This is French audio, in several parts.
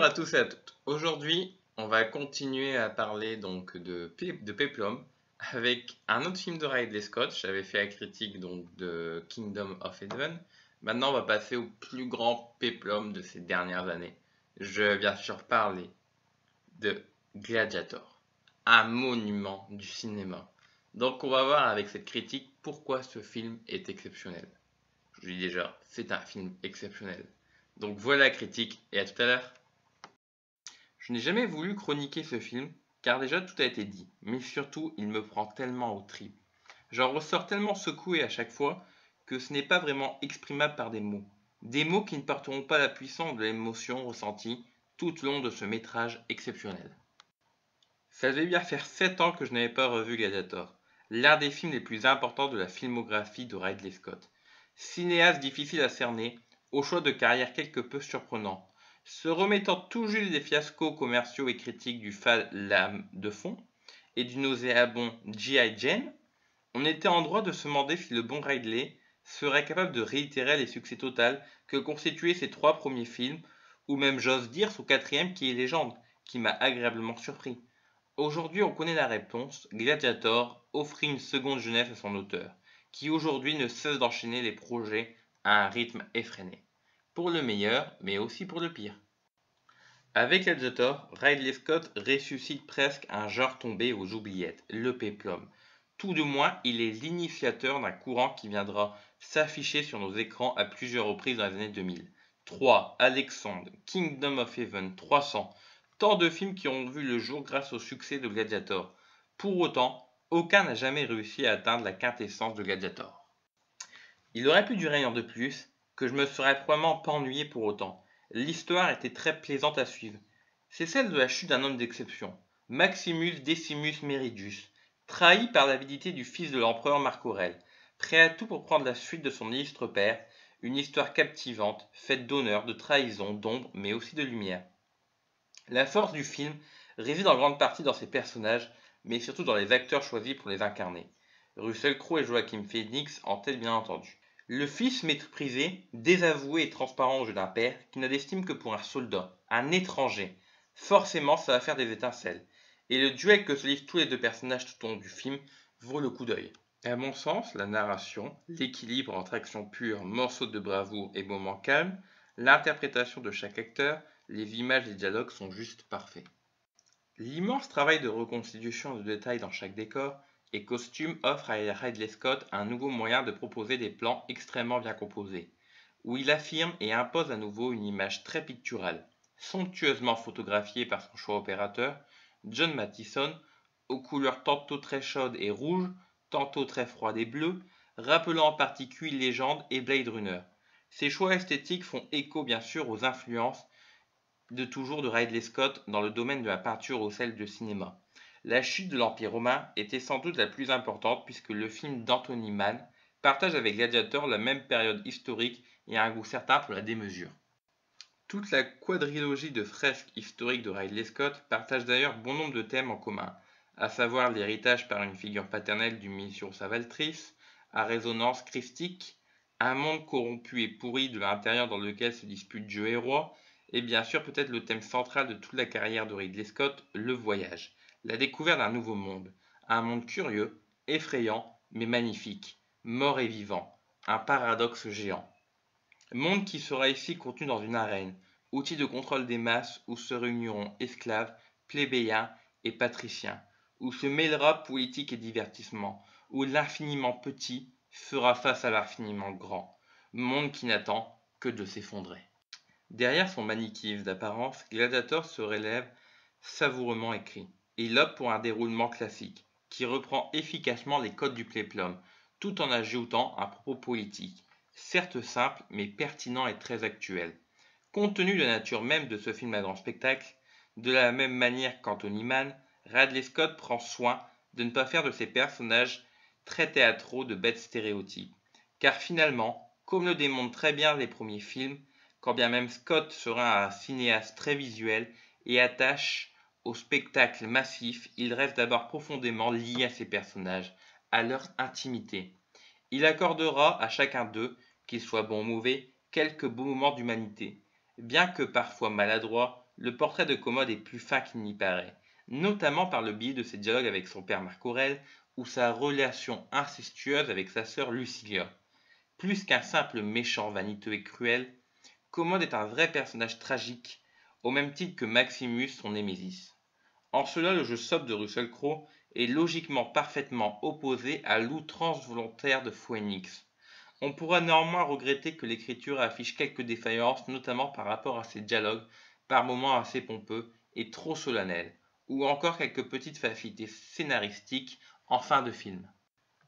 Bonjour à tous et à toutes. Aujourd'hui, on va continuer à parler de Peplum avec un autre film de Ridley Scott. J'avais fait la critique de Kingdom of Heaven. Maintenant, on va passer au plus grand Peplum de ces dernières années. Je vais bien sûr parler de Gladiator, un monument du cinéma. Donc, on va voir avec cette critique pourquoi ce film est exceptionnel. Je dis déjà, c'est un film exceptionnel. Donc voilà la critique et à tout à l'heure. Je n'ai jamais voulu chroniquer ce film, car déjà tout a été dit, mais surtout il me prend tellement aux tripes. J'en ressors tellement secoué à chaque fois que ce n'est pas vraiment exprimable par des mots. Des mots qui ne porteront pas la puissance de l'émotion ressentie tout au long de ce métrage exceptionnel. Ça devait bien faire 7 ans que je n'avais pas revu Gladiator, l'un des films les plus importants de la filmographie de Ridley Scott. Cinéaste difficile à cerner, au choix de carrière quelque peu surprenant. Se remettant tout juste des fiascos commerciaux et critiques du lame de fond et du nauséabond G.I. Jane, on était en droit de se demander si le bon Ridley serait capable de réitérer les succès totaux que constituaient ses 3 premiers films, ou même j'ose dire son 4e qui est Légende, qui m'a agréablement surpris. Aujourd'hui on connaît la réponse, Gladiator offrit une seconde jeunesse à son auteur, qui aujourd'hui ne cesse d'enchaîner les projets à un rythme effréné. Pour le meilleur, mais aussi pour le pire. Avec Gladiator, Ridley Scott ressuscite presque un genre tombé aux oubliettes, le péplum. Tout de moins, il est l'initiateur d'un courant qui viendra s'afficher sur nos écrans à plusieurs reprises dans les années 2000. 3, Alexandre, Kingdom of Heaven, 300, tant de films qui ont vu le jour grâce au succès de Gladiator. Pour autant, aucun n'a jamais réussi à atteindre la quintessence de Gladiator. Il aurait pu durer 1 an de plus, que je me serais probablement pas ennuyé pour autant. L'histoire était très plaisante à suivre. C'est celle de la chute d'un homme d'exception, Maximus Decimus Meridius, trahi par l'avidité du fils de l'empereur Marc Aurèle, prêt à tout pour prendre la suite de son illustre père, une histoire captivante, faite d'honneur, de trahison, d'ombre, mais aussi de lumière. La force du film réside en grande partie dans ses personnages, mais surtout dans les acteurs choisis pour les incarner. Russell Crowe et Joaquin Phoenix en tête bien entendu. Le fils méprisé, désavoué et transparent au jeu d'un père qui n'a d'estime que pour un soldat, un étranger. Forcément, ça va faire des étincelles. Et le duel que se livrent tous les deux personnages tout au long du film vaut le coup d'œil. À mon sens, la narration, l'équilibre entre action pure, morceaux de bravoure et moments calmes, l'interprétation de chaque acteur, les images et les dialogues sont juste parfaits. L'immense travail de reconstitution de détails dans chaque décor et costume offre à Ridley Scott un nouveau moyen de proposer des plans extrêmement bien composés, où il affirme et impose à nouveau une image très picturale, somptueusement photographiée par son choix opérateur, John Mathison, aux couleurs tantôt très chaudes et rouges, tantôt très froides et bleues, rappelant en particulier Légende et Blade Runner. Ces choix esthétiques font écho bien sûr aux influences de toujours de Ridley Scott dans le domaine de la peinture ou celle du cinéma. La chute de l'Empire romain était sans doute la plus importante puisque le film d'Anthony Mann partage avec Gladiator la même période historique et a un goût certain pour la démesure. Toute la quadrilogie de fresques historiques de Ridley Scott partage d'ailleurs bon nombre de thèmes en commun, à savoir l'héritage par une figure paternelle du mission Savaltrice, à résonance christique, un monde corrompu et pourri de l'intérieur dans lequel se disputent Dieu et roi, et bien sûr peut-être le thème central de toute la carrière de Ridley Scott, le voyage, la découverte d'un nouveau monde, un monde curieux, effrayant, mais magnifique, mort et vivant, un paradoxe géant. Monde qui sera ici contenu dans une arène, outil de contrôle des masses où se réuniront esclaves, plébéiens et patriciens, où se mêlera politique et divertissement, où l'infiniment petit fera face à l'infiniment grand, monde qui n'attend que de s'effondrer. Derrière son manichéisme d'apparence, Gladiator se relève savoureusement écrit. Il opte pour un déroulement classique, qui reprend efficacement les codes du péplum, tout en ajoutant un propos politique, certes simple, mais pertinent et très actuel. Compte tenu de la nature même de ce film à grand spectacle, de la même manière qu'Anthony Mann, Ridley Scott prend soin de ne pas faire de ses personnages très théâtraux de bêtes stéréotypes. Car finalement, comme le démontrent très bien les premiers films, quand bien même Scott sera un cinéaste très visuel et attache au spectacle massif, il reste d'abord profondément lié à ses personnages, à leur intimité. Il accordera à chacun d'eux, qu'ils soient bons ou mauvais, quelques beaux moments d'humanité, bien que parfois maladroits le portrait de Commode est plus fin qu'il n'y paraît, notamment par le biais de ses dialogues avec son père Marc Aurèle ou sa relation incestueuse avec sa sœur Lucilia. Plus qu'un simple méchant vaniteux et cruel, Commode est un vrai personnage tragique, au même titre que Maximus son némésis. En cela, le jeu sobre de Russell Crowe est logiquement parfaitement opposé à l'outrance volontaire de Phoenix. On pourra néanmoins regretter que l'écriture affiche quelques défaillances, notamment par rapport à ses dialogues, par moments assez pompeux et trop solennels, ou encore quelques petites facilités scénaristiques en fin de film.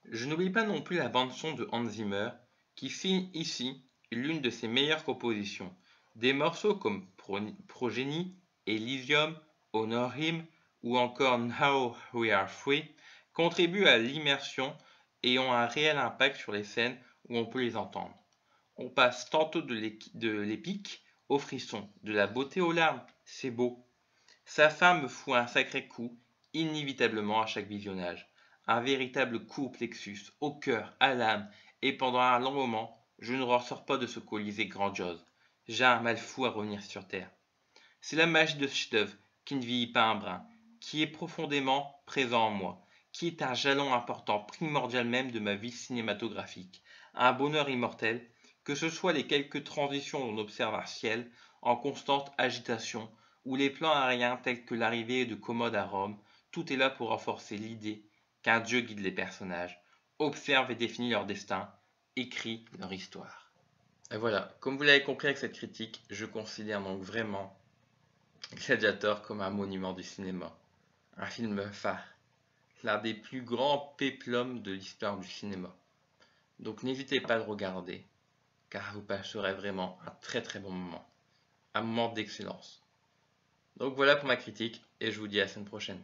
Je n'oublie pas non plus la bande-son de Hans Zimmer, qui signe ici l'une de ses meilleures compositions. Des morceaux comme Progeny, Elysium, Honor Him ou encore Now We Are Free contribuent à l'immersion et ont un réel impact sur les scènes où on peut les entendre. On passe tantôt de l'épique au frisson, de la beauté aux larmes, c'est beau. Sa femme me fout un sacré coup, inévitablement à chaque visionnage. Un véritable coup au plexus, au cœur, à l'âme, et pendant un long moment, je ne ressors pas de ce colisée grandiose. J'ai un mal fou à revenir sur terre. C'est la magie de ce chef-d'œuvre qui ne vieillit pas un brin, qui est profondément présent en moi, qui est un jalon important, primordial même de ma vie cinématographique. Un bonheur immortel, que ce soit les quelques transitions où on observe un ciel en constante agitation, ou les plans aériens tels que l'arrivée de Commode à Rome, tout est là pour renforcer l'idée qu'un dieu guide les personnages, observe et définit leur destin, écrit leur histoire. Et voilà, comme vous l'avez compris avec cette critique, je considère donc vraiment Gladiator comme un monument du cinéma, un film phare, l'un des plus grands péplums de l'histoire du cinéma. Donc n'hésitez pas à le regarder, car vous passerez vraiment un très bon moment, un moment d'excellence. Donc voilà pour ma critique, et je vous dis à la semaine prochaine.